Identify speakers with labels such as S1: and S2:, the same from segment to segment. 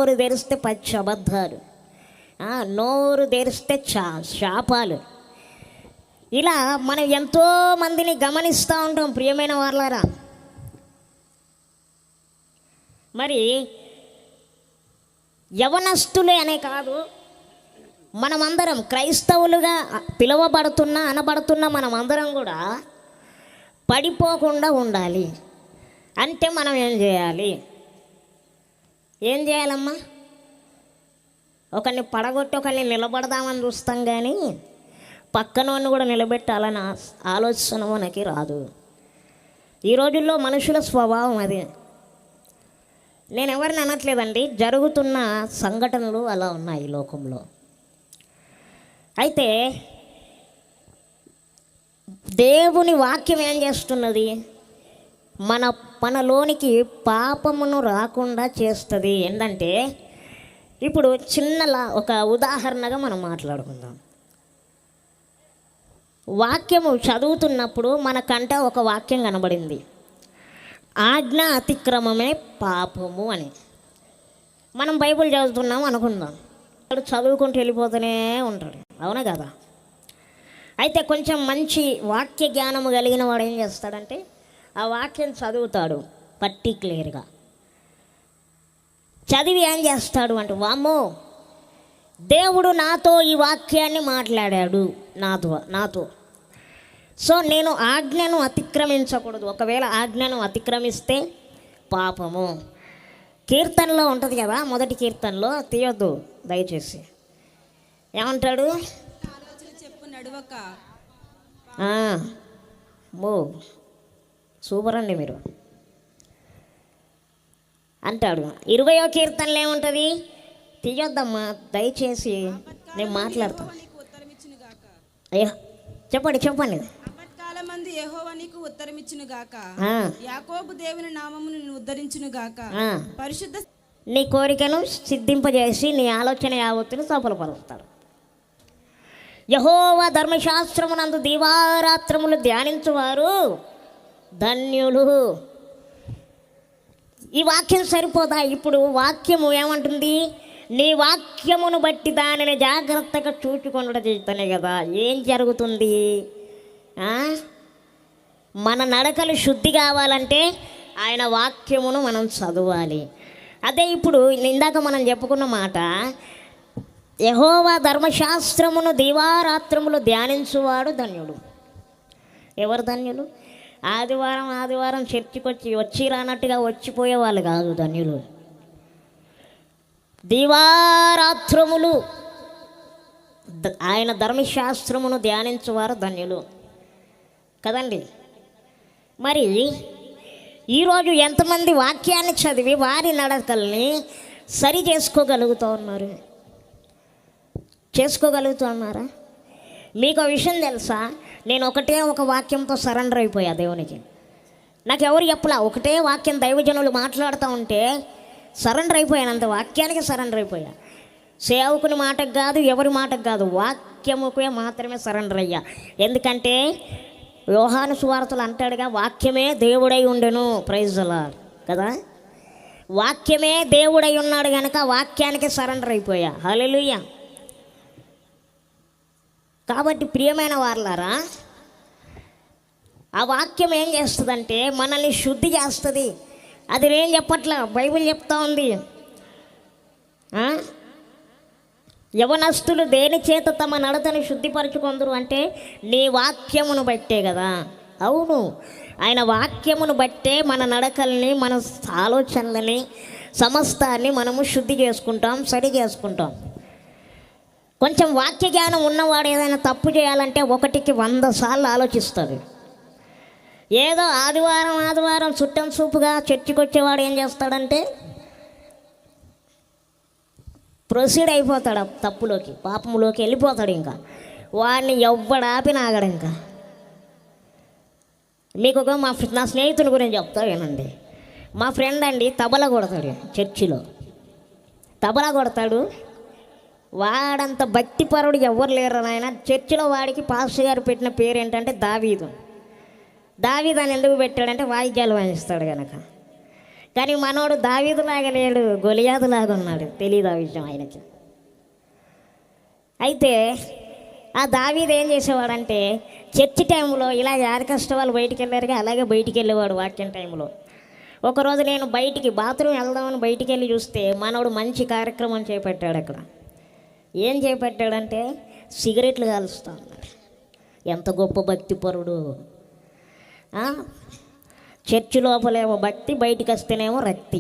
S1: నోరు తెరిస్తే 10 అబద్ధాలు, నోరు తెరిస్తే శాపాలు. ఇలా మనం ఎంతోమందిని గమనిస్తూ ఉంటాం ప్రియమైన వాళ్ళారా. మరి యవనస్తులే అనే కాదు, మనమందరం క్రైస్తవులుగా అనబడుతున్న మనమందరం కూడా పడిపోకుండా ఉండాలి అంటే మనం ఏం చేయాలమ్మా? ఒకరిని పడగొట్టి ఒకరిని నిలబడదామని చూస్తాం, కానీ పక్కనోడిని కూడా నిలబెట్టాలని ఆలోచన మనకి రాదు. ఈ రోజుల్లో మనుషుల స్వభావం అది. నేను ఎవరిని అనట్లేదండి, జరుగుతున్న సంఘటనలు అలా ఉన్నాయి ఈ లోకంలో. అయితే దేవుని వాక్యం ఏం చేస్తున్నది? మనలోనికి పాపమును రాకుండా చేస్తుంది. ఏంటంటే ఇప్పుడు ఒక ఉదాహరణగా మనం మాట్లాడుకుందాం. వాక్యము చదువుతున్నప్పుడు మనకంట ఒక వాక్యం కనబడింది, ఆజ్ఞ అతిక్రమమే పాపము అని. మనం బైబిల్ చదువుతున్నాం అనుకుందాం, వాడు చదువుకుంటూ వెళ్ళిపోతూనే ఉంటాడు, అవునా కదా? అయితే కొంచెం మంచి వాక్య జ్ఞానము కలిగిన వాడు ఏం చేస్తాడంటే ఆ వాక్యం చదువుతాడు పర్టిక్యులర్గా. చదివి ఏం చేస్తాడు అంటే, వామ్మో దేవుడు నాతో ఈ వాక్యాన్ని మాట్లాడాడు నాతో, సో నేను ఆజ్ఞను అతిక్రమించకూడదు. ఒకవేళ ఆజ్ఞను అతిక్రమిస్తే పాపము. కీర్తనలో ఉంటుంది కదా, మొదటి కీర్తనలో, తీయొద్దు దయచేసి, ఏమంటాడు? సూపర్ అండి మీరు అంటాడు. 20వ కీర్తనలో ఏముంటుంది? తీయొద్దమ్మా దయచేసి, నేను మాట్లాడతాను. అయ్యో చెప్పండి.
S2: మంది యెహోవా నీకు ఉత్తరమిచ్చును గాక, యాకోబు దేవుని నామమును నిన్ను ఉద్ధరించును గాక. పరిశుద్ధ
S1: నీ కోరికను సిద్ధింపజేసి నీ ఆలోచన యావత్తును సఫలపరుస్తాడు. యెహోవా ధర్మశాస్త్రమునందు దివారాత్రములు ధ్యానించువారు ధన్యులు. ఈ వాక్యం సరిపోదా? ఇప్పుడు వాక్యము ఏమంటుంది? నీ వాక్యమును బట్టి దానిని జాగ్రత్తగా చూచుకొనుట చేస్తేనే కదా ఏం జరుగుతుంది. మన నడకలు శుద్ధి కావాలంటే ఆయన వాక్యమును మనం చదవాలి. అదే ఇప్పుడు ఇందాక మనం చెప్పుకున్న మాట, యెహోవా ధర్మశాస్త్రమును దివారాత్రములు ధ్యానించువాడు ధన్యుడు. ఎవరు ధన్యులు? ఆదివారం చర్చికి వచ్చి రానట్టుగా వచ్చిపోయే వాళ్ళు కాదు ధన్యులు. దివారాత్రములు ఆయన ధర్మశాస్త్రమును ధ్యానించువారు ధన్యులు కదండి. మరి ఈరోజు ఎంతమంది వాక్యాన్ని చదివి వారి నడకల్ని సరి చేసుకోగలుగుతున్నారా? మీకు ఆ విషయం తెలుసా? నేను ఒక వాక్యంతో సరెండర్ అయిపోయా దేవునికి. నాకు ఎవరు చెప్పలా, ఒకటే వాక్యం దైవజనులు మాట్లాడుతూ ఉంటే సరెండర్ అయిపోయాను, అంత వాక్యానికి సరెండర్ అయిపోయా. సేవకుని మాటకు కాదు, ఎవరి మాటకు కాదు, వాక్యముకే మాత్రమే సరెండర్ అయ్యా. ఎందుకంటే యోహాను సువార్తలు అంటాడుగా, వాక్యమే దేవుడై ఉండెను. ప్రైజ్ ది లార్డ్ కదా, వాక్యమే దేవుడై ఉన్నాడు కనుక వాక్యానికి సరెండర్ అయిపోయా. హల్లెలూయా. కాబట్టి ప్రియమైన వారలారా, ఆ వాక్యం ఏం చేస్తుందంటే మనల్ని శుద్ధి చేస్తుంది. అది నేను చెప్పట్లా, బైబిల్ చెప్తా ఉంది. యవనస్తులు దేని చేత తమ నడతను శుద్ధిపరచుకొందురు అంటే నీ వాక్యమును బట్టే కదా. అవును, ఆయన వాక్యమును బట్టే మన నడకల్ని, మన ఆలోచనలని, సమస్తాన్ని మనము శుద్ధి చేసుకుంటాం, సరి చేసుకుంటాం. కొంచెం వాక్య జ్ఞానం ఉన్నవాడు ఏదైనా తప్పు చేయాలంటే 1కి 100 సార్లు ఆలోచిస్తాడు. ఏదో ఆదివారం చుట్టం చూపుగా చర్చికి వచ్చేవాడు ఏం చేస్తాడంటే ప్రొసీడ్ అయిపోతాడు, తప్పులోకి పాపములోకి వెళ్ళిపోతాడు. ఇంకా వాడిని ఎవ్వడాపి ఆగడు. ఇంకా మీకు నా స్నేహితుని గురించి చెప్తా వినండి. మా ఫ్రెండ్ అండి తబలా కొడతాడు, చర్చిలో తబలా కొడతాడు. వాడంత భక్తిపరుడు ఎవ్వరు లేరు నాయన. చర్చిలో వాడికి పాస్టర్ గారు పెట్టిన పేరు ఏంటంటే దావీదు అని ఎందుకు పెట్టాడంటే వాయిద్యాలు వాయిస్తాడు కనుక. కానీ మనోడు దావీదులాగా లేడు, గొలియాదులాగా ఉన్నాడు. తెలియదు ఆ విషయం ఆయనకి. అయితే ఆ దావీదు ఏం చేసేవాడంటే చర్చి టైంలో ఇలా యాదకష్ట వాళ్ళు బయటికి వెళ్ళారుగా, అలాగే బయటికి వెళ్ళేవాడు వాక్యం టైంలో. ఒకరోజు నేను బయటికి బాత్రూమ్ వెళ్దామని బయటికి వెళ్ళి చూస్తే మనోడు మంచి కార్యక్రమం చేపట్టాడు. అక్కడ ఏం చేపట్టాడంటే సిగరెట్లు కాలుస్తా ఉన్నాడు. ఎంత గొప్ప భక్తిపరుడు! చర్చి లోపలేమో భక్తి, బయటికి వస్తేనేమో రక్తి.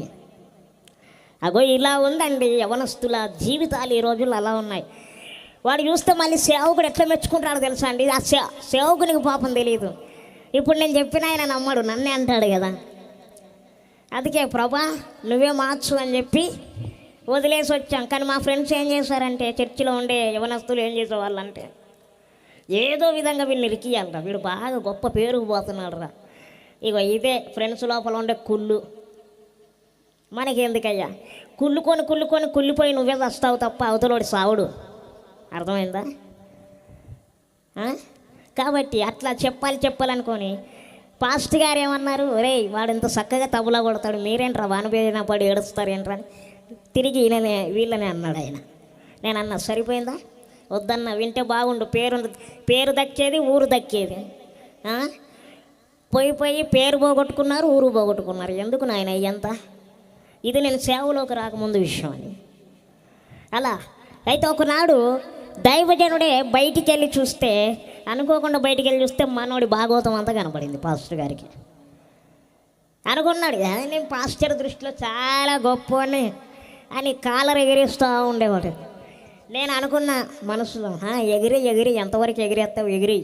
S1: అగో ఇలా ఉందండి యవనస్తుల జీవితాలు ఈ రోజుల్లో అలా ఉన్నాయి. వాడు చూస్తే మళ్ళీ సేవకుడు ఎట్లా మెచ్చుకుంటాడో తెలుసా అండి. ఆ సేవకునికి పాపం తెలియదు. ఇప్పుడు నేను చెప్పిన ఆయన నమ్మడు, నన్నే అంటాడు కదా. అందుకే ప్రభా నువ్వే మార్చు అని చెప్పి వదిలేసి వచ్చాం. కానీ మా ఫ్రెండ్స్ ఏం చేశారంటే, చర్చిలో ఉండే యవనస్తులు ఏం చేసేవాళ్ళు అంటే, ఏదో విధంగా వీళ్ళు ఇరికియాలరా, వీడు బాగా గొప్ప పేరుకు పోతున్నాడు రా, ఇగో ఇదే ఫ్రెండ్స్ లోపల ఉండే కుళ్ళు. మనకి ఎందుకయ్యా, కుళ్ళిపోయి నువ్వే వస్తావు తప్ప అవతలోడి సావుడు. అర్థమైందా? కాబట్టి అట్లా చెప్పాలనుకొని పాస్టర్ గారు ఏమన్నారు, రే వాడు ఇంత చక్కగా తబలా కొడతాడు, మీరేంట్రా వానబేన పడి ఏడుస్తారేంట్రా అని తిరిగి వీళ్ళనే అన్నాడు ఆయన. నేను అన్నా సరిపోయిందా, వద్దన్నా, వింటే బాగుండు, పేరు దక్కేది, ఊరు దక్కేది. పోయి పేరు పోగొట్టుకున్నారు, ఊరు పోగొట్టుకున్నారు. ఎందుకు నాయన ఇదంతా? ఇది నేను సేవలోకి రాకముందు విషయం అని. అలా అయితే ఒకనాడు దైవజనుడే బయటికి వెళ్ళి చూస్తే, అనుకోకుండా బయటికి వెళ్ళి చూస్తే మనోడి భాగవతం అంతా కనపడింది పాస్టర్ గారికి. అనుకున్నాడు నేను పాస్టర్ దృష్టిలో చాలా గొప్ప అని కాలర్ ఎగిరిస్తూ ఉండేవాడు. నేను అనుకున్న మనసులో, ఎగిరి ఎంతవరకు ఎగిరేస్తావు, ఎగిరి.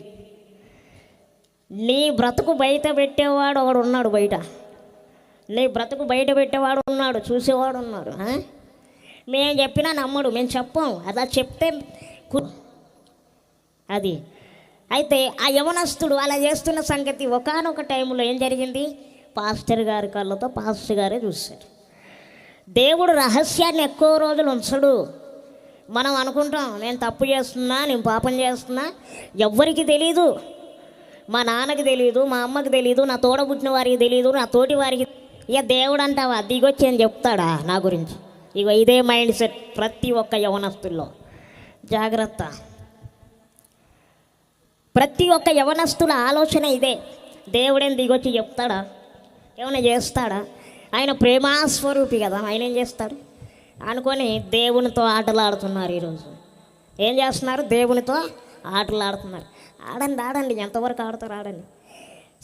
S1: నీ బ్రతుకు బయట పెట్టేవాడు ఒకడు ఉన్నాడు, బయట నీ బ్రతుకు బయట పెట్టేవాడు ఉన్నాడు, చూసేవాడు ఉన్నాడు. మేము చెప్పినా నమ్మడు, మేము చెప్పాం. అలా చెప్తే అది. అయితే ఆ యవనస్తుడు అలా చేస్తున్న సంగతి ఒకానొక టైంలో ఏం జరిగింది, పాస్టర్ గారి కళ్ళతో పాస్టర్ గారే చూశారు. దేవుడు రహస్యాన్ని ఎక్కువ రోజులు ఉంచడు. మనం అనుకుంటాం నేను తప్పు చేస్తున్నా, నేను పాపం చేస్తున్నా, ఎవ్వరికి తెలీదు. మా నాన్నకి తెలియదు, మా అమ్మకి తెలియదు, నా తోడబుట్టిన వారికి తెలియదు, నా తోటి వారికి. ఇక దేవుడు అంటావా, దిగొచ్చి అని చెప్తాడా నా గురించి? ఇక ఇదే మైండ్ సెట్ ప్రతి ఒక్క యవనస్తుల్లో. జాగ్రత్త. ప్రతి ఒక్క యవనస్తుల ఆలోచన ఇదే. దేవుడేం దిగొచ్చి చెప్తాడా, ఏమైనా చేస్తాడా? ఆయన ప్రేమాస్వరూపి కదా, ఆయన ఏం చేస్తాడు అనుకొని దేవునితో ఆటలాడుతున్నారు. ఈరోజు ఏం చేస్తున్నారు, దేవునితో ఆటలాడుతున్నారు. ఆడండి, ఎంతవరకు ఆడతారు ఆడండి.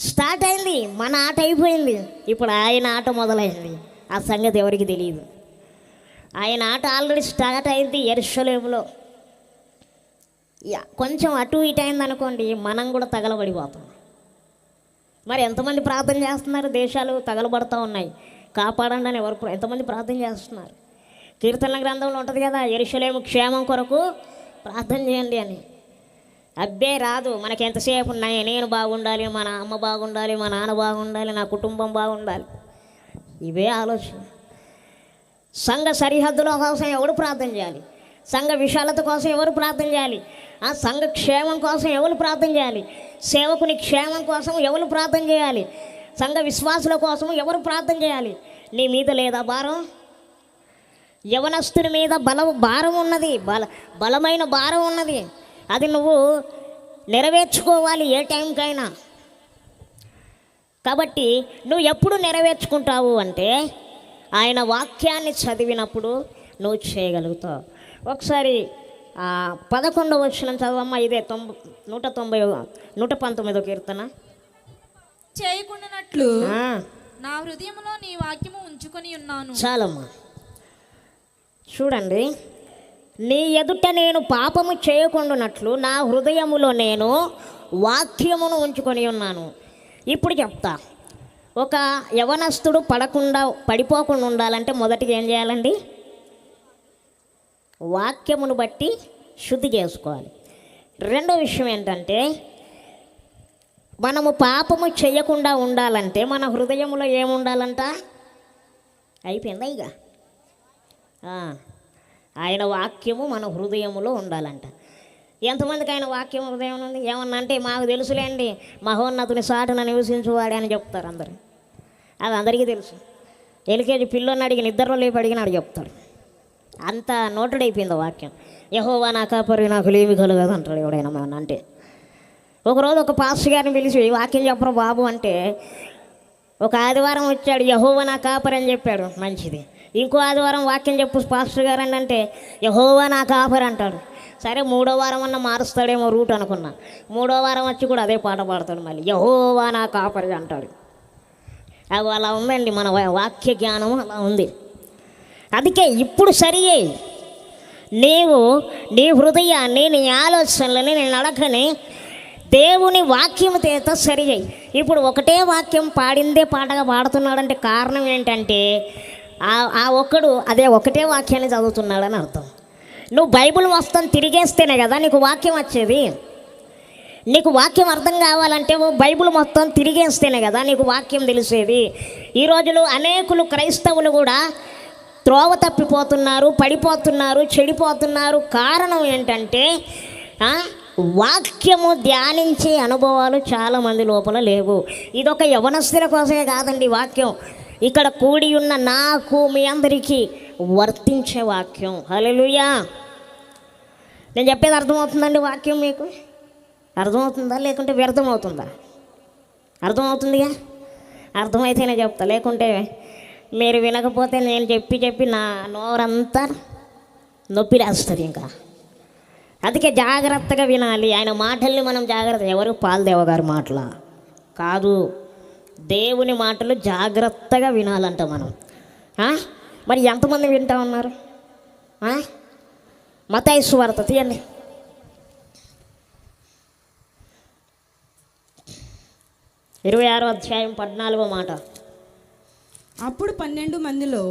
S1: స్టార్ట్ అయింది, మన ఆట అయిపోయింది, ఇప్పుడు ఆయన ఆట మొదలైంది. ఆ సంగతి ఎవరికి తెలియదు. ఆయన ఆట ఆల్రెడీ స్టార్ట్ అయింది యెరూషలేములో. కొంచెం అటు ఇటు అయింది అనుకోండి, మనం కూడా తగలబడిపోతాం. మరి ఎంతమంది ప్రార్థన చేస్తున్నారు, దేశాలు తగలబడుతూ ఉన్నాయి, కాపాడండి అని ఎంతమంది ప్రార్థన చేస్తున్నారు. కీర్తనల గ్రంథంలో ఉంటుంది కదా, యెరూషలేము క్షేమం కొరకు ప్రార్థన చేయండి అని. అబ్బే రాదు, మనకి ఎంతసేపు ఉన్నాయి, నేను బాగుండాలి, మన అమ్మ బాగుండాలి, మా నాన్న బాగుండాలి, నా కుటుంబం బాగుండాలి, ఇవే ఆలోచన. సంఘ సరిహద్దుల కోసం ఎవరు ప్రార్థన చేయాలి, సంఘ విశాలత కోసం ఎవరు ప్రార్థన చేయాలి, ఆ సంఘ క్షేమం కోసం ఎవరు ప్రార్థన చేయాలి, సేవకుని క్షేమం కోసం ఎవరు ప్రార్థన చేయాలి, సంఘ విశ్వాసుల కోసం ఎవరు ప్రార్థన చేయాలి. నీ మీద లేదా భారం? యవనస్తుని మీద భారం ఉన్నది, బలమైన భారం ఉన్నది. అది నువ్వు నెరవేర్చుకోవాలి ఏ టైంకైనా. కాబట్టి నువ్వు ఎప్పుడు నెరవేర్చుకుంటావు అంటే ఆయన వాక్యాన్ని చదివినప్పుడు నువ్వు చేయగలుగుతావు. ఒకసారి 11వ వచనం చదవమ్మా. ఇదే 119వ కీర్తన.
S3: చేయకుండానట్లు నా హృదయంలో నీ వాక్యము ఉంచుకొని ఉన్నాను.
S1: చాలమ్మా. చూడండి, నీ ఎదుట నేను పాపము చేయకుండానట్లు నా హృదయములో నేను వాక్యమును ఉంచుకొని ఉన్నాను. ఇప్పుడు చెప్తా, ఒక యవనస్తుడు పడిపోకుండా ఉండాలంటే మొదటిగా ఏం చేయాలండి? వాక్యమును బట్టి శుద్ధి చేసుకోవాలి. రెండో విషయం ఏంటంటే, మనము పాపము చేయకుండా ఉండాలంటే మన హృదయంలో ఏముండాలంట? అయిపోయిందా ఇక? ఆయన వాక్యము మన హృదయములో ఉండాలంట. ఎంతమందికి ఆయన వాక్యం హృదయం ఉంది? ఏమన్నా అంటే మాకు తెలుసులేండి, మహోన్నతుని సాటున నివసించువాడే అని చెప్తారు అందరు. అది అందరికీ తెలుసు. ఎల్కేజీ పిల్లోని అడిగిన ఇద్దరు లేపి అడిగినాడు చెప్తాడు. అంత నోటెడ్ అయిపోయింది వాక్యం. యెహోవా నా కాపరి నాకు లేమి కలగదు అంటాడు ఎవడైనా మన అంటే. ఒకరోజు ఒక పాస్టర్ గారిని పిలిచి వాక్యం చెప్పరు బాబు అంటే, ఒక ఆదివారం వచ్చాడు, యెహోవా నా కాపరి అని చెప్పాడు, మంచిది. ఇంకో ఆదివారం వాక్యం చెప్పు పాస్టర్ గారు అని అంటే యెహోవా నా కాపరి అంటాడు. సరే 3వ వారం అన్న మారుస్తాడేమో రూట్ అనుకున్నా. 3వ వారం వచ్చి కూడా అదే పాట పాడతాడు, మళ్ళీ యెహోవా నా కాపరి అంటాడు. అవి అలా ఉందండి మన వాక్య జ్ఞానం, అలా ఉంది. అందుకే ఇప్పుడు సరి నీవు నీ హృదయాన్ని, నీ ఆలోచనలని, నీ నడకని దేవుని వాక్యం చేత సరి చేయి. ఇప్పుడు ఒకటే వాక్యం పాడిందే పాటగా పాడుతున్నాడంటే కారణం ఏంటంటే ఆ ఒక్కడు అదే ఒకటే వాక్యాన్ని చదువుతున్నాడని అర్థం. నువ్వు బైబిల్ మొత్తం తిరిగేస్తేనే కదా నీకు వాక్యం వచ్చేది. నీకు వాక్యం అర్థం కావాలంటే బైబిల్ మొత్తం తిరిగేస్తేనే కదా నీకు వాక్యం తెలిసేది. ఈ రోజులు అనేకులు క్రైస్తవులు కూడా త్రోవ తప్పిపోతున్నారు, పడిపోతున్నారు, చెడిపోతున్నారు. కారణం ఏంటంటే వాక్యము ధ్యానించే అనుభవాలు చాలామంది లోపల లేవు. ఇదొక యవనస్తుల కోసమే కాదండి వాక్యం, ఇక్కడ కూడి ఉన్న నాకు మీ అందరికీ వర్తించే వాక్యం. హల్లెలూయా. నేను చెప్పేది అర్థమవుతుందండి? వాక్యం మీకు అర్థమవుతుందా లేకుంటే వ్యర్థమవుతుందా? అర్థమవుతుందిగా. అర్థమైతేనే చెప్తా, లేకుంటే మీరు వినకపోతే నేను చెప్పి నా నోరంతా నొప్పి రాస్తుంది ఇంకా. అందుకే జాగ్రత్తగా వినాలి ఆయన మాటల్ని. మనం జాగ్రత్త, ఎవరు పాల్దేవ గారి మాటల కాదు, దేవుని మాటలు జాగ్రత్తగా వినాలంట మనం. మరి ఎంతమంది వింటా ఉన్నారు? మత్తయి సువార్త తీయండి. 26వ అధ్యాయం 14వ మాట.
S2: అప్పుడు 12 మందిలో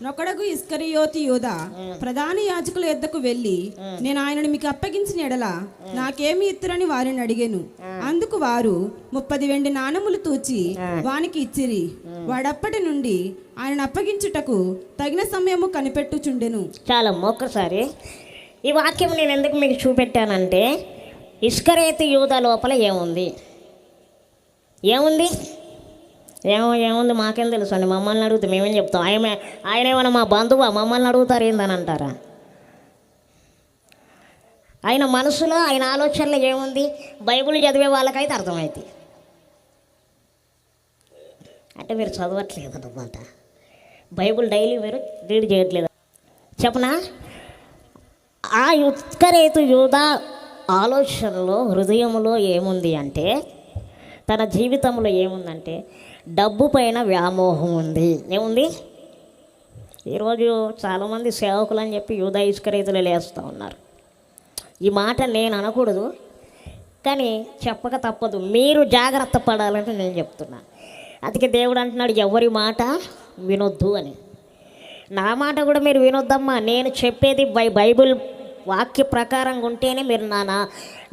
S2: నొకడగు ఇస్కరియోతు యూదా ప్రధాన యాజకుల యొద్దకు వెళ్ళి, నేను ఆయనను మీకు అప్పగించిన ఎడల నాకేమి ఇత్తురని వారిని అడిగాను. అందుకు వారు 30 వెండి నాణములు తూచి వానికి ఇచ్చిరి. వాడప్పటి నుండి ఆయనను అప్పగించుటకు తగిన సమయము కనిపెట్టుచుండెను.
S1: చాలా ఒక్కసారి ఈ వాక్యం నేను ఎందుకు మీకు చూపెట్టానంటే, ఇస్కరియోతు యూదా లోపల ఏముంది ఏముంది మాకేం తెలుసు అండి. మమ్మల్ని అడిగితే మేమేం చెప్తాం? ఆయన ఏమైనా మా బంధువా? మమ్మల్ని అడుగుతారు ఏందని అంటారా? ఆయన మనసులో, ఆయన ఆలోచనలో ఏముంది బైబిల్ చదివే వాళ్ళకైతే అర్థమవుతుంది. అంటే మీరు చదవట్లేదు అన్నమాట, బైబిల్ డైలీ మీరు రీడ్ చేయట్లేదు. చెప్పనా? ఆ ఇస్కరియోతు యూదా ఆలోచనలో, హృదయంలో ఏముంది అంటే, తన జీవితంలో ఏముందంటే డబ్బు పైన వ్యామోహం ఉంది. ఏముంది? ఈరోజు చాలామంది సేవకులు అని చెప్పి యూదా ఇస్కరియోతులు లేస్తూ ఉన్నారు. ఈ మాట నేను అనకూడదు, కానీ చెప్పక తప్పదు. మీరు జాగ్రత్త పడాలని నేను చెప్తున్నా. అందుకే దేవుడు అంటున్నాడు ఎవరి మాట వినొద్దు అని. నా మాట కూడా మీరు వినొద్దమ్మా. నేను చెప్పేది బైబిల్ వాక్య ప్రకారంగా ఉంటేనే మీరు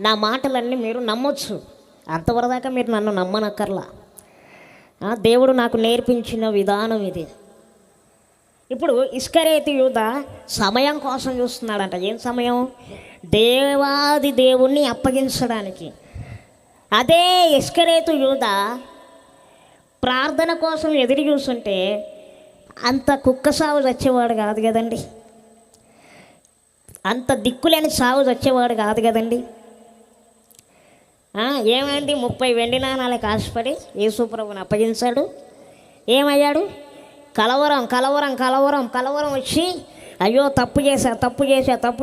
S1: నా మాటలన్నీ మీరు నమ్మొచ్చు. అంతవరదాకా మీరు నన్ను నమ్మనక్కర్లా. దేవుడు నాకు నేర్పించిన విధానం ఇది. ఇప్పుడు ఇస్కరియోతు యూదా సమయం కోసం చూస్తున్నాడంట. ఏం సమయం? దేవాది దేవుణ్ణి అప్పగించడానికి. అదే ఇస్కరియోతు యూదా ప్రార్థన కోసం ఎదురు చూస్తుంటే అంత కుక్క సాగు వచ్చేవాడు కాదు కదండి, అంత దిక్కులేని సాగు వచ్చేవాడు కాదు కదండి. ఏమైంది? 30 వెండి నాణాలకు ఆశపడి యేసుప్రభుని అప్పగించాడు. ఏమయ్యాడు? కలవరం వచ్చి అయ్యో తప్పు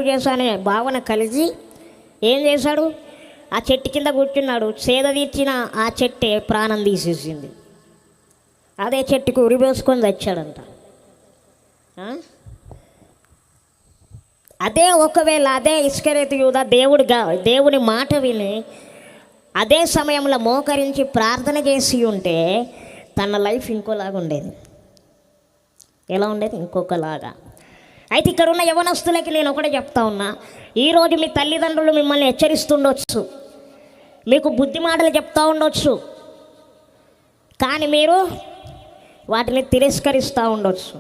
S1: చేశా అనే భావన కలిసి ఏం చేశాడు? ఆ చెట్టు కింద కూర్చున్నాడు. సేద తీర్చిన ఆ చెట్టే ప్రాణం తీసేసింది. అదే చెట్టుకు ఉరివేసుకొని తెచ్చాడంట. ఒకవేళ అదే ఇస్కరియోతు యూదా దేవుని మాట విని అదే సమయంలో మోకరించి ప్రార్థన చేసి ఉంటే తన లైఫ్ ఇంకోలాగా ఉండేది. ఎలా ఉండేది? ఇంకొకలాగా. అయితే ఇక్కడ ఉన్న యవనస్తులకి నేను ఒకటే చెప్తా ఉన్నా, ఈరోజు మీ తల్లిదండ్రులు మిమ్మల్ని హెచ్చరిస్తుండొచ్చు, మీకు బుద్ధి మాటలు చెప్తూ ఉండొచ్చు, కానీ మీరు వాటిని తిరస్కరిస్తూ ఉండొచ్చు.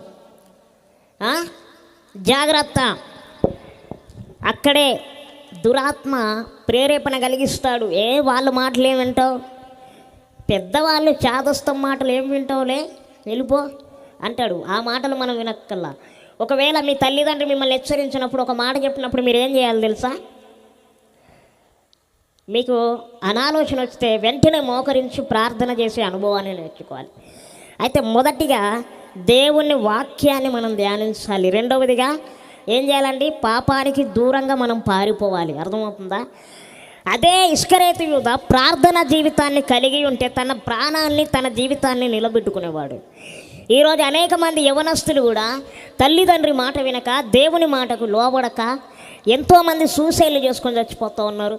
S1: జాగ్రత్త. అక్కడే దురాత్మ ప్రేరేపణ కలిగిస్తాడు. వాళ్ళ మాటలు ఏం వింటావు? పెద్దవాళ్ళు చాదస్తం మాటలు ఏం వింటావులే, వెళ్ళిపో. అంటాడు. ఆ మాటలు మనం వినక్కల్లా. ఒకవేళ మీ తల్లిదండ్రులు మిమ్మల్ని హెచ్చరించినప్పుడు ఒక మాట చెప్పినప్పుడు మీరు ఏం చేయాలి తెలుసా? మీకు అనాలోచన వస్తే వెంటనే మోకరించి ప్రార్థన చేసే అనుభవాన్ని నేర్చుకోవాలి. అయితే మొదటిగా దేవుని వాక్యాన్ని మనం ధ్యానించాలి. రెండవదిగా ఏం చేయాలండి? పాపానికి దూరంగా మనం పారిపోవాలి. అర్థమవుతుందా? అదే ఇస్కరియోతు యూదా ప్రార్థన జీవితాన్ని కలిగి ఉంటే తన ప్రాణాన్ని తన జీవితాన్ని నిలబెట్టుకునేవాడు. ఈరోజు అనేక మంది యవనస్తులు కూడా తల్లిదండ్రి మాట వినక దేవుని మాటకు లోబడక ఎంతోమంది సూసైడ్లు చేసుకొని చచ్చిపోతూ ఉన్నారు.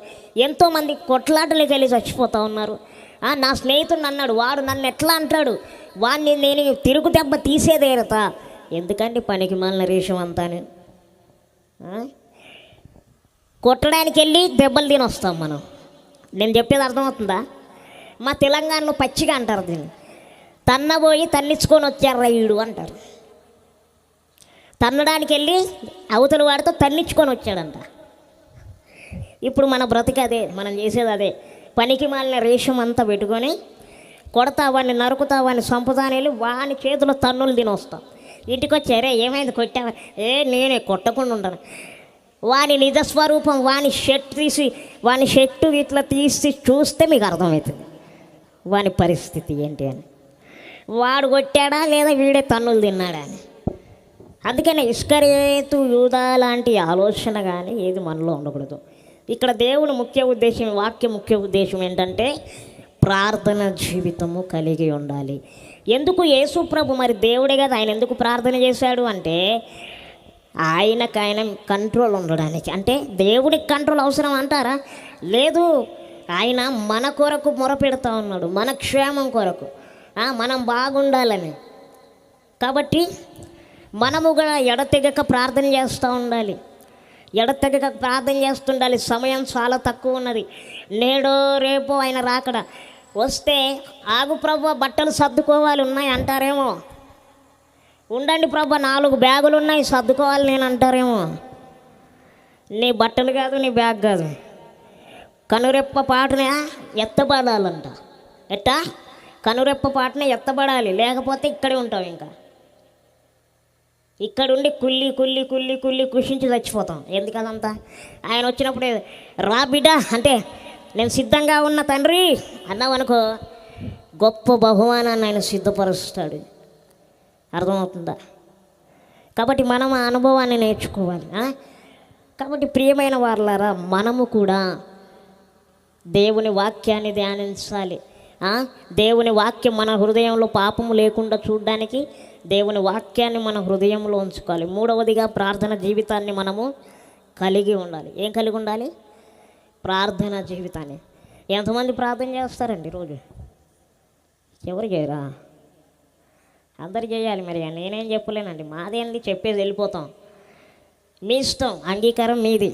S1: ఎంతోమంది కొట్లాటలకు వెళ్ళి చచ్చిపోతూ ఉన్నారు. నా స్నేహితుడు అన్నాడు, వాడు నన్ను ఎట్లా అంటాడు, వాడిని నేను తిరుగు దెబ్బ తీసేదేరతా. ఎందుకండి పనికి మాలిన రేషం అంతాను? కొట్టడానికి వెళ్ళి దెబ్బలు తిని వస్తాం మనం. నేను చెప్పేది అర్థమవుతుందా? మా తెలంగాణలో పచ్చిగా అంటారు దీన్ని, తన్నబోయి తన్నించుకొని వచ్చారు రైడు అంటారు. తన్నడానికి వెళ్ళి అవతల వాడితో తన్నించుకొని వచ్చాడంట. ఇప్పుడు మన బ్రతికి అదే, మనం చేసేది అదే. పనికి మాలిన రేషం అంతా పెట్టుకొని కొడతా వాడిని, నరుకుతా వాడిని, చంపుతానేళ్ళి వాని చేతిలో తన్నులు తిని వస్తాం. ఇంటికి వచ్చారే ఏమైంది కొట్టావా? నేనే కొట్టకుండా ఉంటాను. వాని నిజస్వరూపం, వాని షర్టు ఇట్లా తీసి చూస్తే మీకు అర్థమవుతుంది వాని పరిస్థితి ఏంటి అని. వాడు కొట్టాడా లేదా వీడే తన్నులు తిన్నాడా అని. అందుకనే ఇస్కరియోతు యూదా లాంటి ఆలోచన కానీ ఏది మనలో ఉండకూడదు. ఇక్కడ దేవుని ముఖ్య ఉద్దేశం, వాక్య ముఖ్య ఉద్దేశం ఏంటంటే ప్రార్థన జీవితము కలిగి ఉండాలి. ఎందుకు యేసు ప్రభు మరి దేవుడే కదా, ఆయన ఎందుకు ప్రార్థన చేశాడు అంటే ఆయన కంట్రోల్ ఉండడానికి. అంటే దేవుడికి కంట్రోల్ అవసరం అంటారా? లేదు. ఆయన మన కొరకు మొరపెడతా ఉన్నాడు, మన క్షేమం కొరకు, మనం బాగుండాలని. కాబట్టి మనము కూడా ఎడతెగక ప్రార్థన చేస్తూ ఉండాలి. ఎడతెగక ప్రార్థన చేస్తుండాలి. సమయం చాలా తక్కువ ఉన్నది. నేడో రేపో ఆయన రాకడ వస్తే ఆగు ప్రభు బట్టలు సర్దుకోవాలి ఉన్నాయి అంటారేమో. ఉండండి ప్రభు 4 బ్యాగులు ఉన్నాయి సర్దుకోవాలి నేను అంటారేమో. నీ బట్టలు కాదు, నీ బ్యాగ్ కాదు, కనురెప్ప పాటనే ఎత్తబడాలంట. ఎట్టా? కనురెప్ప పాటనే ఎత్తబడాలి, లేకపోతే ఇక్కడే ఉంటాం. ఇంకా ఇక్కడుండి కుల్లి కుల్లి కుల్లి కుల్లి కుషించి చచ్చిపోతాం. ఎందుకదంతా? ఆయన వచ్చినప్పుడే రా బిడ్డ అంటే నేను సిద్ధంగా ఉన్న తండ్రి అన్నావనుకో, గొప్ప బహుమానాన్ని ఆయన సిద్ధపరుస్తాడు. అర్థమవుతుందా? కాబట్టి మనం ఆ అనుభవాన్ని నేర్చుకోవాలి. కాబట్టి ప్రియమైన వారలారా, మనము కూడా దేవుని వాక్యాన్ని ధ్యానించాలి. దేవుని వాక్యం మన హృదయంలో పాపము లేకుండా చూడడానికి దేవుని వాక్యాన్ని మన హృదయంలో ఉంచుకోవాలి. మూడవదిగా ప్రార్థన జీవితాన్ని మనము కలిగి ఉండాలి. ఏం కలిగి ఉండాలి? ప్రార్థన జీవితాన్ని. ఎంతమంది ప్రార్థన చేస్తారండి రోజు? ఎవరు చేయరా? అందరు చేయాలి. మరి నేనేం చెప్పలేనండి, మాదేంది చెప్పేది వెళ్ళిపోతాం. మీ ఇష్టం, అంగీకారం మీది.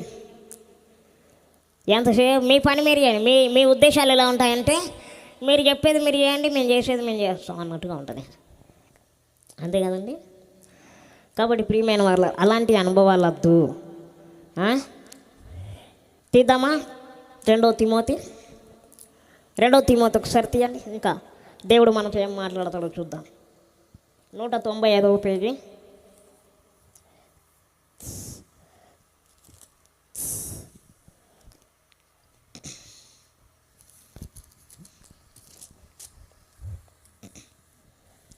S1: ఎంతసేపు మీ పని మీరు చేయండి. మీ ఉద్దేశాలు ఎలా ఉంటాయంటే మీరు చెప్పేది మీరు చేయండి, మేము చేసేది మేము చేస్తాం అన్నట్టుగా ఉంటుంది. అంతే కదండి? కాబట్టి ప్రియమైన వాళ్ళ అలాంటి అనుభవాలు వద్దు. తీద్దామా? 2వ తిమోతి ఒకసారి తీయండి. ఇంకా దేవుడు మనతో ఏం మాట్లాడతాడో చూద్దాం. 195వ పేజీ.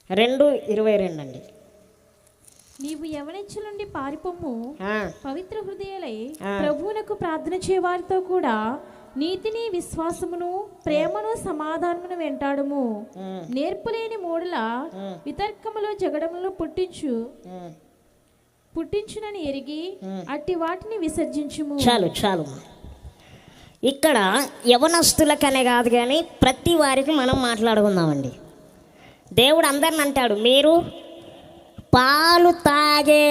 S1: రెండు 22 అండి.
S3: నీవు యవనించు నుండి పారిపోము, పవిత్ర హృదయులై ప్రభువునకు ప్రార్థన చేయవారితో కూడా నీతిని, విశ్వాసమును, ప్రేమను, సమాధానమును వెంటాడము. నేర్పులేని మూడుల వితర్కములు, జగడములు పుట్టించునని ఎరిగి అట్టి వాటిని విసర్జించుము.
S1: చాలు. ఇక్కడ యవనస్తులకనే కాదు కానీ ప్రతి వారికి మనం మాట్లాడుకుందామండి. దేవుడు అందరిని అంటాడు, మీరు పాలు తాగే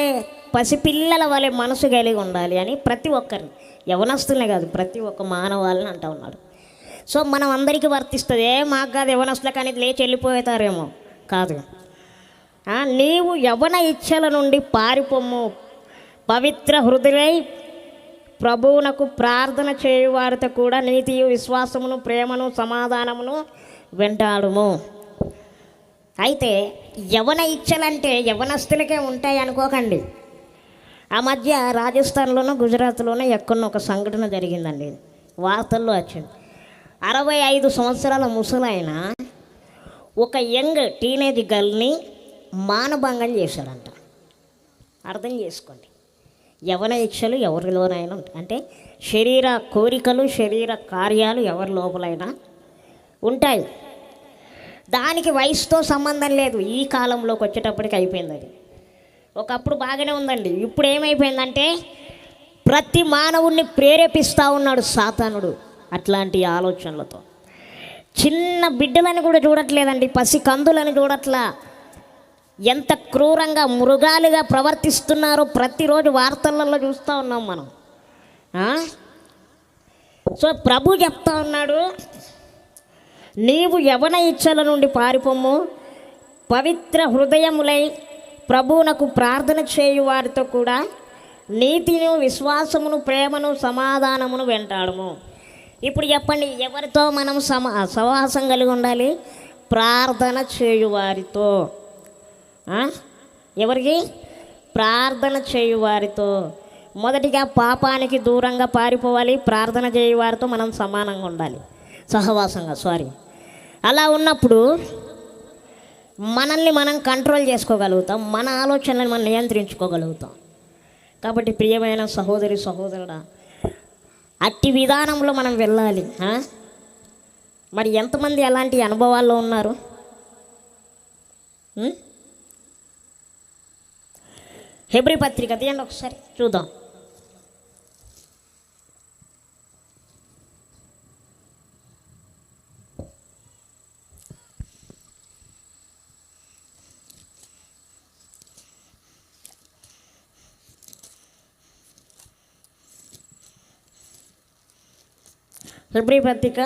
S1: పసిపిల్లల వలె మనసు కలిగి ఉండాలి అని. ప్రతి ఒక్కరిని, యవనస్తులనే కాదు ప్రతి ఒక్క మానవాళ్ళని అంటూ ఉన్నాడు. సో మనం అందరికీ వర్తిస్తుంది. మాకు కాదు యవనస్తులకు అనేది లేచి వెళ్ళిపోతారేమో కాదు. నీవు యవన ఇచ్చల నుండి పారిపోము, పవిత్ర హృదయై ప్రభువునకు ప్రార్థన చేయువారితో కూడా నీతియు, విశ్వాసమును, ప్రేమను, సమాధానమును వెంటాడుము. అయితే యవన ఇచ్చలంటే యవనస్తులకే ఉంటాయి అనుకోకండి. ఆ మధ్య రాజస్థాన్లోనో గుజరాత్లోనో ఎక్కడో ఒక సంఘటన జరిగిందండి, వార్తల్లో వచ్చింది. 65 సంవత్సరాల ముసలాయన ఒక యంగ్ టీనేజ్ గర్ల్ని మానభంగం చేశాడంట. అర్థం చేసుకోండి, యవన ఇచ్చలు ఎవరిలోనైనా ఉంటాయి. అంటే శరీర కోరికలు, శరీర కార్యాలు ఎవరి లోపలైనా ఉంటాయి. దానికి వయసుతో సంబంధం లేదు. ఈ కాలంలోకి వచ్చేటప్పటికి అయిపోయింది అది. ఒకప్పుడు బాగానే ఉందండి, ఇప్పుడు ఏమైపోయిందంటే ప్రతి మానవుణ్ణి ప్రేరేపిస్తూ ఉన్నాడు సాతానుడు అట్లాంటి ఆలోచనలతో. చిన్న బిడ్డలని కూడా చూడట్లేదండి, పసి కందులని చూడట్లా. ఎంత క్రూరంగా మృగాలుగా ప్రవర్తిస్తున్నారో ప్రతిరోజు వార్తలలో చూస్తూ ఉన్నాం మనం. సో ప్రభు చెప్తా ఉన్నాడు, నీవు యవన ఇచ్చల నుండి పారిపోము, పవిత్ర హృదయములై ప్రభువునకు ప్రార్థన చేయు వారితో కూడా నీతిని, విశ్వాసమును, ప్రేమను, సమాధానమును వెంటాడము. ఇప్పుడు చెప్పండి, ఎవరితో మనం సహవాసం కలిగి ఉండాలి? ప్రార్థన చేయువారితో. ఎవరికి? ప్రార్థన చేయువారితో. మొదటిగా పాపానికి దూరంగా పారిపోవాలి. ప్రార్థన చేయువారితో మనం సమానంగా ఉండాలి, సహవాసంగా. అలా ఉన్నప్పుడు మనల్ని మనం కంట్రోల్ చేసుకోగలుగుతాం, మన ఆలోచనలను మనం నియంత్రించుకోగలుగుతాం. కాబట్టి ప్రియమైన సహోదరి సహోదరుడా, అట్టి విధానంలో మనం వెళ్ళాలి. మరి ఎంతమంది అలాంటి అనుభవాల్లో ఉన్నారు? హెబ్రీ పత్రిక తీయండి ఒకసారి చూద్దాం. హెబ్రీ పత్రిక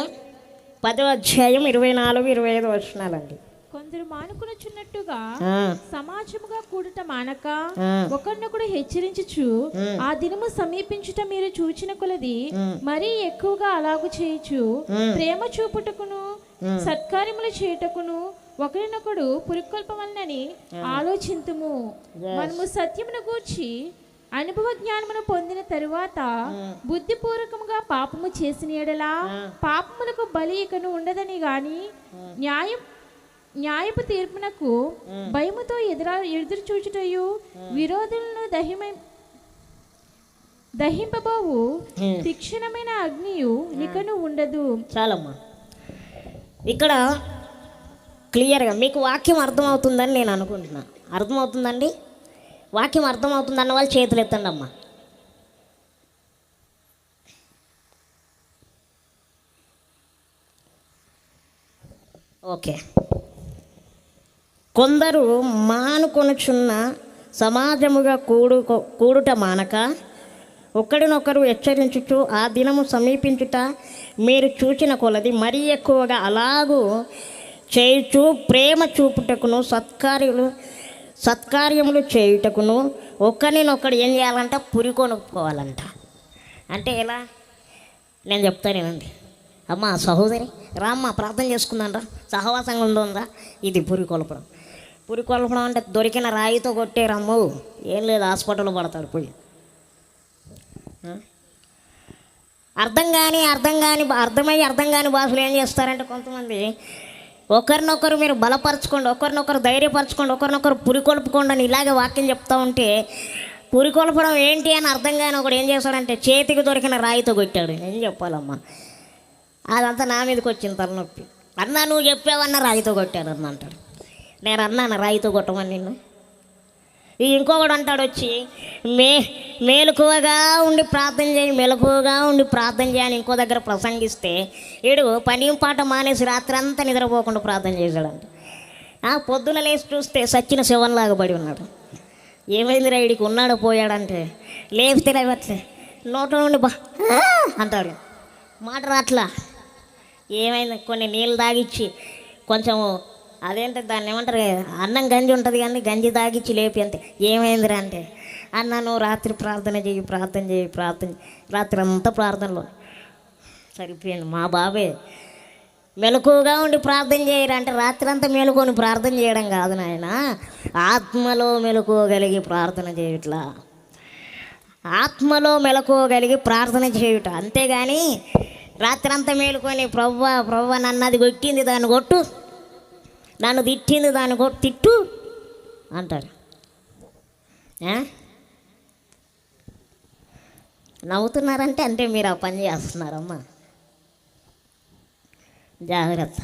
S1: 10వ అధ్యాయం 24-25 వచనాలండి.
S3: కొందరు మానుకొనుచున్నట్టుగా సమాజముగా కూడుట మానక ఒకరినొకడు హెచ్చరించుచు ఆ దినము సమీపించుట మీరు చూచిన కొలది మరీ ఎక్కువగా అలాగు చేయొచ్చు. ప్రేమ చూపుటకును సత్కార్యములు చేయుటకును ఒకరినొకడు పురికొల్పవలనని ఆలోచింతుము. మనము సత్యమును గూర్చి అనుభవ జ్ఞానమును పొందిన తరువాత బుద్ధిపూర్వకముగా పాపము చేసిన ఎడలా పాపములకు బలి ఇకను ఉండదని గాని న్యాయపు తీర్పునకు భయముతో ఎదురు చూచుటయు విరోధులను దహింపబోవు తీక్షణమైన అగ్నియు నికను ఉండదు.
S1: చాలమ్మా, ఇక్కడ క్లియర్గా మీకు వాక్యం అర్థమవుతుందని నేను అనుకుంటున్నా. అర్థమవుతుందండి? వాక్యం అర్థమవుతుంది అన్న వాళ్ళు చేతులు ఎత్తండి అమ్మా. ఓకే. కొందరు మానుకొనుచున్న సమాజముగా కూడుట మానక ఒకరినొకరు హెచ్చరించుచు ఆ దినము సమీపించుట మీరు చూచిన కొలది మరీ ఎక్కువగా అలాగూ చేయుచు ప్రేమ చూపుటకును సత్కార్యములు చేయుటకును ఒకరినొకడు ఏం చేయాలంట? పురికొనుకోవాలంట. అంటే ఎలా? నేను చెప్తానేనండి. అమ్మ సహోదరి రామ్మ ప్రార్థన చేసుకుందాం రా, సహవాసంగా ఉందా? ఇది పురికొల్పడం అంటే దొరికిన రాయితో కొట్టే రమ్ము ఏం లేదు, హాస్పిటల్లో పడతాడు పోయి. అర్థం కాని భాషలు ఏం చేస్తారంటే కొంతమంది, ఒకరినొకరు మీరు బలపరచుకోండి, ఒకరినొకరు ధైర్యపరచుకోండి, ఒకరినొకరు పురికొల్పుకోండి అని ఇలాగే వాక్యం చెప్తా ఉంటే పురికొల్పడం ఏంటి అని అర్థం కాని ఒకడు ఏం చేస్తాడంటే చేతికి దొరికిన రాయితో కొట్టాడు. ఏం చెప్పాలమ్మా? అదంతా నా మీదకి వచ్చిన తలనొప్పి. అన్నా నువ్వు చెప్పావన్నా రాయితో కొట్టాడు అన్న అంటాడు. నేను అన్నాను రాయితో కొట్టమని నిన్ను? ఇంకొకడు అంటాడు వచ్చి మెలకువగా ఉండి ప్రార్థన చేయని ఇంకో దగ్గర ప్రసంగిస్తే వీడు పని పాట మానేసి రాత్రి అంతా నిద్రపోకుండా ప్రార్థన చేశాడంట. పొద్దున లేచి చూస్తే సచ్చిన శివంలాగా పడి ఉన్నాడు. ఏమైంది రైడికి ఉన్నాడు పోయాడంటే లేపితే లేవట్లే, నోట నుండి అంటాడు, మాట రాట్లా. ఏమైంది? కొన్ని నీళ్ళు తాగిచ్చి కొంచెం అదేంటే దాన్ని ఏమంటారు, అన్నం గంజి ఉంటుంది కానీ గంజి తాగిచ్చి లేపి అంతే. ఏమైందిరా అంటే, అన్న నువ్వు రాత్రి ప్రార్థన చేయి రాత్రి అంతా ప్రార్థనలో సరిపోయింది. మా బాబే మెలకువగా ఉండి ప్రార్థన చేయరు అంటే రాత్రంతా మేలుకొని ప్రార్థన చేయడం కాదు నాయన, ఆత్మలో మెలకువగలిగి ప్రార్థన చేయట్లా, ఆత్మలో మెలకువగలిగి ప్రార్థన చేయుట. అంతేగాని రాత్రంతా మేలుకొని ప్రవ్వా ప్రవ్వా నన్ను అది కొట్టింది దాన్ని కొట్టు, నన్ను తిట్టింది దాన్ని తిట్టు అంటారు. నవ్వుతున్నారంటే అంటే మీరు ఆ పని చేస్తున్నారమ్మా, జాగ్రత్త.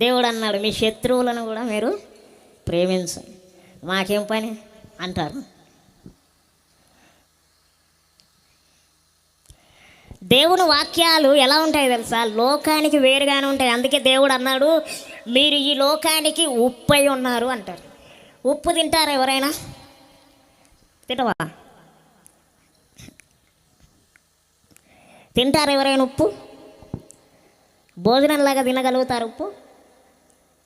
S1: దేవుడు అన్నాడు మీ శత్రువులను కూడా మీరు ప్రేమించండి, మాకేం పని అంటారు. దేవుని వాక్యాలు ఎలా ఉంటాయి తెలుసా, లోకానికి వేరుగానే ఉంటాయి. అందుకే దేవుడు అన్నాడు మీరు ఈ లోకానికి ఉప్పు అయి ఉన్నారు అంటారు. ఉప్పు తింటారా ఎవరైనా? తింటవా? తింటారు ఎవరైనా ఉప్పు? భోజనంలాగా తినగలుగుతారు ఉప్పు?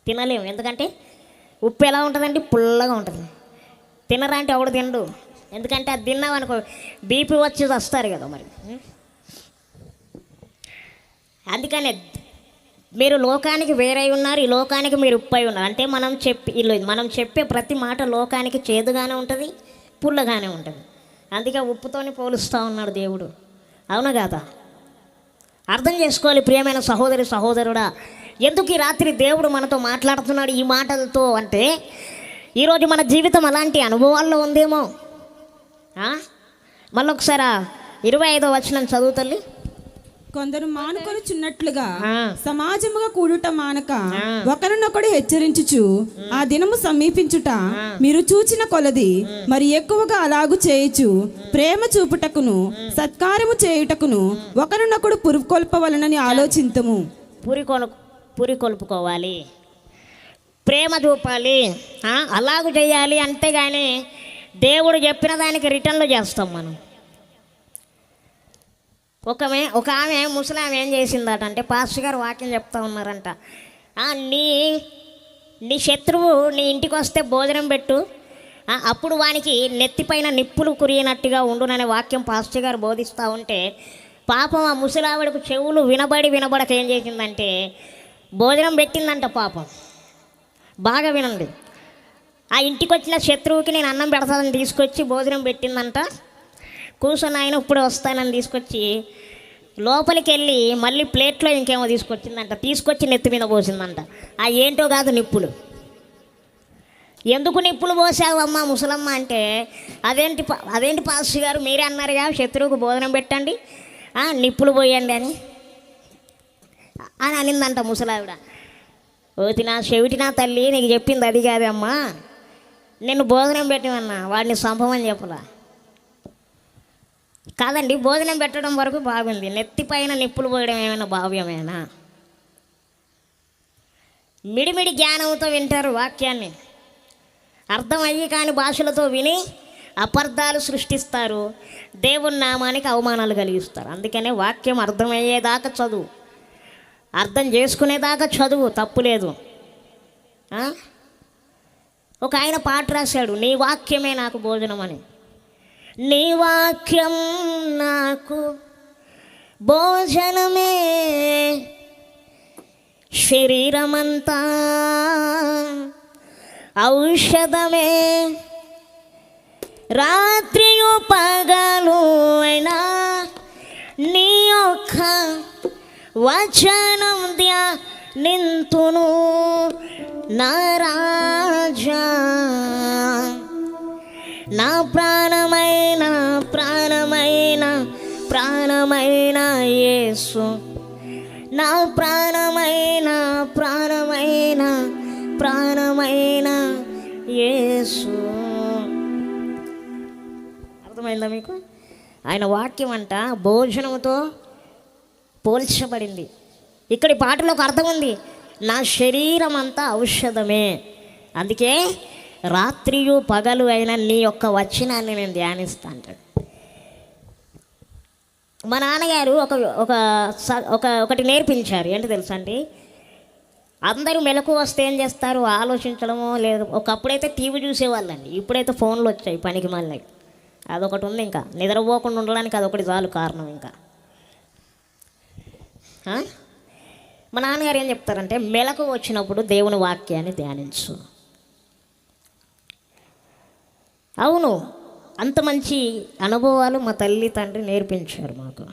S1: తినలేము. ఎందుకంటే ఉప్పు ఎలా ఉంటుందంటే పుల్లగా ఉంటుంది. తినరా అంటే ఒకడు తినడు, ఎందుకంటే అది తిన్నామనుకో బీపీ వచ్చి వస్తారు కదా మరి. అందుకనే మీరు లోకానికి వేరై ఉన్నారు, ఈ లోకానికి మీరు ఉప్పు అయి ఉన్నారు. అంటే మనం చెప్పే ప్రతి మాట లోకానికి చేదుగానే ఉంటుంది, పుల్లగానే ఉంటుంది. అందుకే ఉప్పుతోని పోలుస్తూ ఉన్నాడు దేవుడు. అవునా కాదా? అర్థం చేసుకోవాలి ప్రియమైన సహోదరి సహోదరుడా. ఎందుకు ఈ రాత్రి దేవుడు మనతో మాట్లాడుతున్నాడు ఈ మాటలతో అంటే, ఈరోజు మన జీవితం అలాంటి అనుభవాల్లో ఉందేమో. మళ్ళొకసారి 25వ వచనం చదువు తల్లి.
S2: కొందరు మానుకొని చున్నట్లుగా సమాజముగా కూడుట మానక ఒకరినొకడు హెచ్చరించుచు ఆ దినము సమీపించుట మీరు చూచిన కొలది మరి ఎక్కువగా అలాగు చేయొచ్చు. ప్రేమ చూపుటకును సత్కారము చేయుటకును ఒకరినొకడు పురికొల్పవలనని ఆలోచింతము.
S1: పురికొల్పుకోవాలి, ప్రేమ చూపాలి, అలాగూ చేయాలి. అంతేగాని దేవుడు చెప్పిన దానికి రిటర్న్లో చేస్తాం మనం. ఒక ఆమె ముసలామె ఏం చేసిందట అంటే, పాస్టర్ గారు వాక్యం చెప్తా ఉన్నారంట, నీ శత్రువు నీ ఇంటికి వస్తే భోజనం పెట్టు, అప్పుడు వానికి నెత్తిపైన నిప్పులు కురిగినట్టుగా ఉండుననే వాక్యం పాస్టర్ గారు బోధిస్తూ ఉంటే, పాపం ఆ ముసలావిడకు చెవులు వినబడక ఏం చేసిందంటే భోజనం పెట్టిందంట. పాపం బాగా వినండి. ఆ ఇంటికి వచ్చిన శత్రువుకి నేను అన్నం పెడతానని తీసుకొచ్చి భోజనం పెట్టిందంట. కూర్చొని ఆయన ఇప్పుడు వస్తానని తీసుకొచ్చి లోపలికి వెళ్ళి మళ్ళీ ప్లేట్లో ఇంకేమో తీసుకొచ్చిందంట, తీసుకొచ్చి నెత్తి మీద పోసిందంట. ఏంటో కాదు నిప్పులు. ఎందుకు నిప్పులు పోసావమ్మా ముసలమ్మ అంటే, అదేంటి పాస్టర్ గారు మీరే అన్నారుగా శత్రువుకు భోజనం పెట్టండి, నిప్పులు పోయండి అని అనిందంట ముసలావిడ. నా చెవిటి నా తల్లి, నీకు చెప్పింది అది కాదమ్మా, నిన్ను భోజనం పెట్టమన్నా, వాడిని సంపమని చెప్పలా. కాదండి, భోజనం పెట్టడం వరకు బాగుంది, నెత్తిపైన నిప్పులు పోయడం ఏమైనా భావ్యమేనా? మిడిమిడి జ్ఞానంతో వింటారు వాక్యాన్ని, అర్థమయ్యి కాని భాషలతో విని అపార్థాలు సృష్టిస్తారు, దేవుని నామానికి అవమానాలు కలిగిస్తారు. అందుకనే వాక్యం అర్థమయ్యేదాకా చదువు, అర్థం చేసుకునేదాకా చదువు, తప్పులేదు. ఒక ఆయన పాట రాశాడు, నీ వాక్యమే నాకు భోజనం అని. నీ వాక్యం నాకు భోజనమే, శరీరమంతా ఔషధమే, రాత్రియు పగలు అయినా నీ యొక్క వచనం ధ్యానింతును నా రాజా, నా ప్రాణమైన ప్రాణమైన ప్రాణమైన యేసు, నా ప్రాణమైన ప్రాణమైన ప్రాణమైన యేసు. అర్థమైందా మీకు? ఆయన వాక్యం అంట భోజనంతో పోల్చబడింది. ఇక్కడి పాటలో ఒక అర్థం ఉంది, నా శరీరం అంతా ఔషధమే, అందుకే రాత్రియు పగలు అయిన నీ యొక్క వచనాన్ని నేను ధ్యానిస్తా అంటాడు. మా నాన్నగారు ఒకటి నేర్పించారు. ఏంటి తెలుసా అండి, అందరూ మెలకు వస్తే ఏం చేస్తారు, ఆలోచించడమో లేదు. ఒకప్పుడైతే టీవీ చూసేవాళ్ళండి, ఇప్పుడైతే ఫోన్లు వచ్చాయి పనికి మళ్ళీ. అదొకటి ఉంది. ఇంకా నిద్రపోకుండా ఉండడానికి అదొకటి చాలు కారణం. ఇంకా మా నాన్నగారు ఏం చెప్తారంటే మెలకు వచ్చినప్పుడు దేవుని వాక్యాన్ని ధ్యానించు. అవును, అంత మంచి అనుభవాలు మా తల్లి తండ్రి నేర్పించారు మాకు.